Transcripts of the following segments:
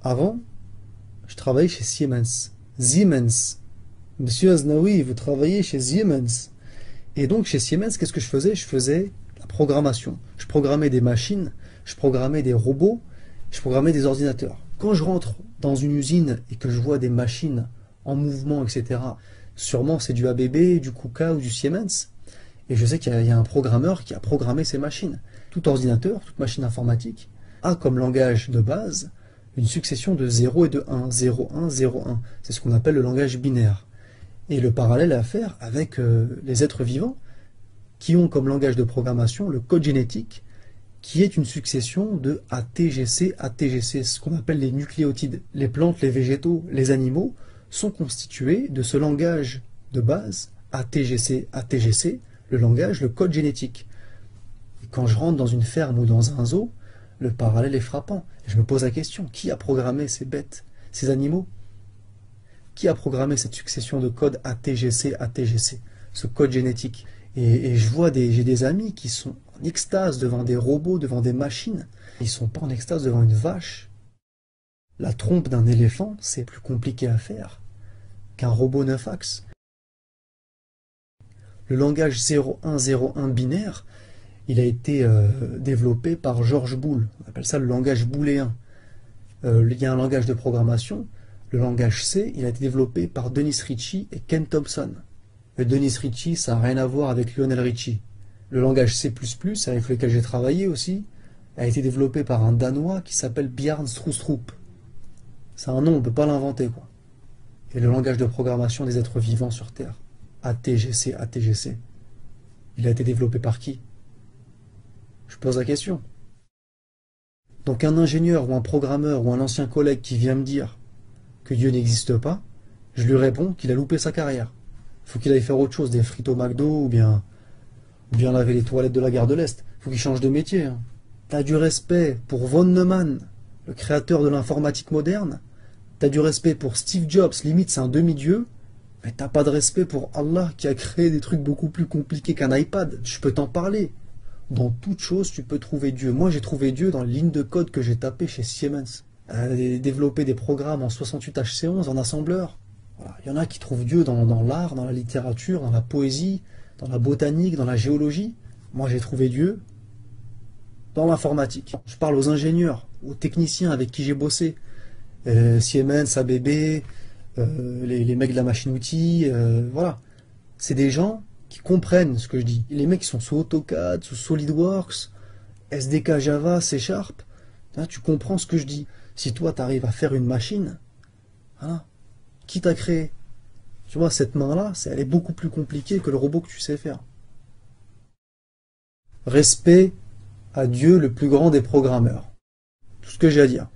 Avant, je travaillais chez Siemens. Siemens. Monsieur Aznaoui, vous travaillez chez Siemens. Et donc chez Siemens, qu'est-ce que je faisais? Je faisais la programmation. Je programmais des machines, je programmais des robots, je programmais des ordinateurs. Quand je rentre dans une usine et que je vois des machines en mouvement, etc., sûrement c'est du ABB, du KUKA ou du Siemens. Et je sais qu'il y a un programmeur qui a programmé ces machines. Tout ordinateur, toute machine informatique, a comme langage de base une succession de 0 et de 1, 0, 1, 0, 1. C'est ce qu'on appelle le langage binaire. Et le parallèle à faire avec les êtres vivants, qui ont comme langage de programmation le code génétique, qui est une succession de ATGC, ATGC, ce qu'on appelle les nucléotides. Les plantes, les végétaux, les animaux sont constitués de ce langage de base, ATGC, ATGC, le langage, le code génétique. Et quand je rentre dans une ferme ou dans un zoo, le parallèle est frappant. Et je me pose la question, qui a programmé ces bêtes, ces animaux? Qui a programmé cette succession de codes ATGC, ATGC, ce code génétique? Et je vois j'ai des amis qui sont en extase devant des robots, devant des machines. Ils ne sont pas en extase devant une vache. La trompe d'un éléphant, c'est plus compliqué à faire qu'un robot 9 axes. Le langage 0101 binaire, il a été développé par George Boole. On appelle ça le langage booléen. Il y a un langage de programmation. Le langage C, il a été développé par Dennis Ritchie et Ken Thompson. Et Dennis Ritchie, ça n'a rien à voir avec Lionel Ritchie. Le langage C++, avec lequel j'ai travaillé aussi, a été développé par un Danois qui s'appelle Bjarne Stroustrup. C'est un nom, on ne peut pas l'inventer, quoi. Et le langage de programmation des êtres vivants sur Terre, ATGC, ATGC, il a été développé par qui? Je pose la question. Donc un ingénieur ou un programmeur ou un ancien collègue qui vient me dire que Dieu n'existe pas, je lui réponds qu'il a loupé sa carrière. Il faut qu'il aille faire autre chose, des frites au McDo ou bien laver les toilettes de la gare de l'Est. Il faut qu'il change de métier. Hein. T'as du respect pour von Neumann, le créateur de l'informatique moderne. T'as du respect pour Steve Jobs, limite c'est un demi-dieu. Mais t'as pas de respect pour Allah qui a créé des trucs beaucoup plus compliqués qu'un iPad. Je peux t'en parler. Dans toute chose, tu peux trouver Dieu. Moi, j'ai trouvé Dieu dans les lignes de code que j'ai tapées chez Siemens. Développer des programmes en 68HC11 en assembleur. Voilà. Il y en a qui trouvent Dieu dans l'art, dans la littérature, dans la poésie, dans la botanique, dans la géologie. Moi, j'ai trouvé Dieu dans l'informatique. Je parle aux ingénieurs, aux techniciens avec qui j'ai bossé. Siemens, ABB, les mecs de la machine-outil, voilà. C'est des gens qui comprennent ce que je dis. Les mecs qui sont sous AutoCAD, sous SolidWorks, SDK Java, C#, là, tu comprends ce que je dis. Si toi, tu arrives à faire une machine, voilà, qui t'a créé? Tu vois, cette main-là, elle est beaucoup plus compliquée que le robot que tu sais faire. Respect à Dieu, le plus grand des programmeurs. Tout ce que j'ai à dire.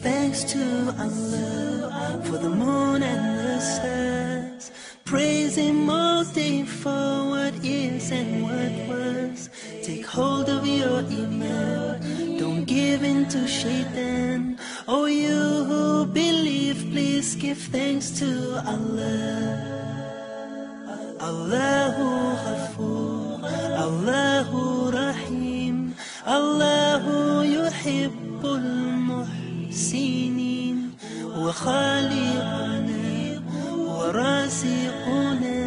Thanks to Allah for the moon and the stars. Praise Him all day for what is and what was. Take hold of your iman, don't give in to shaitan. Oh, you who believe, please give thanks to Allah. Allahu Ghafoor, Allahu Rahim, Allahu Yuhibbul سنين وخالقنا ورازقنا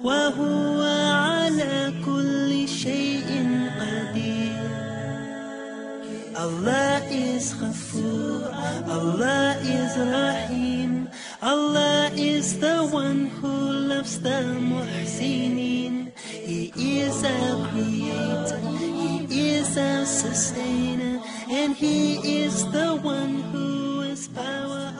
وهو على كل شيء قدير Allah is Ghafoor, Allah is Rahim, Allah is the one who loves the Muhsinin. He is our creator, He is our sustainer, and He is the one who has power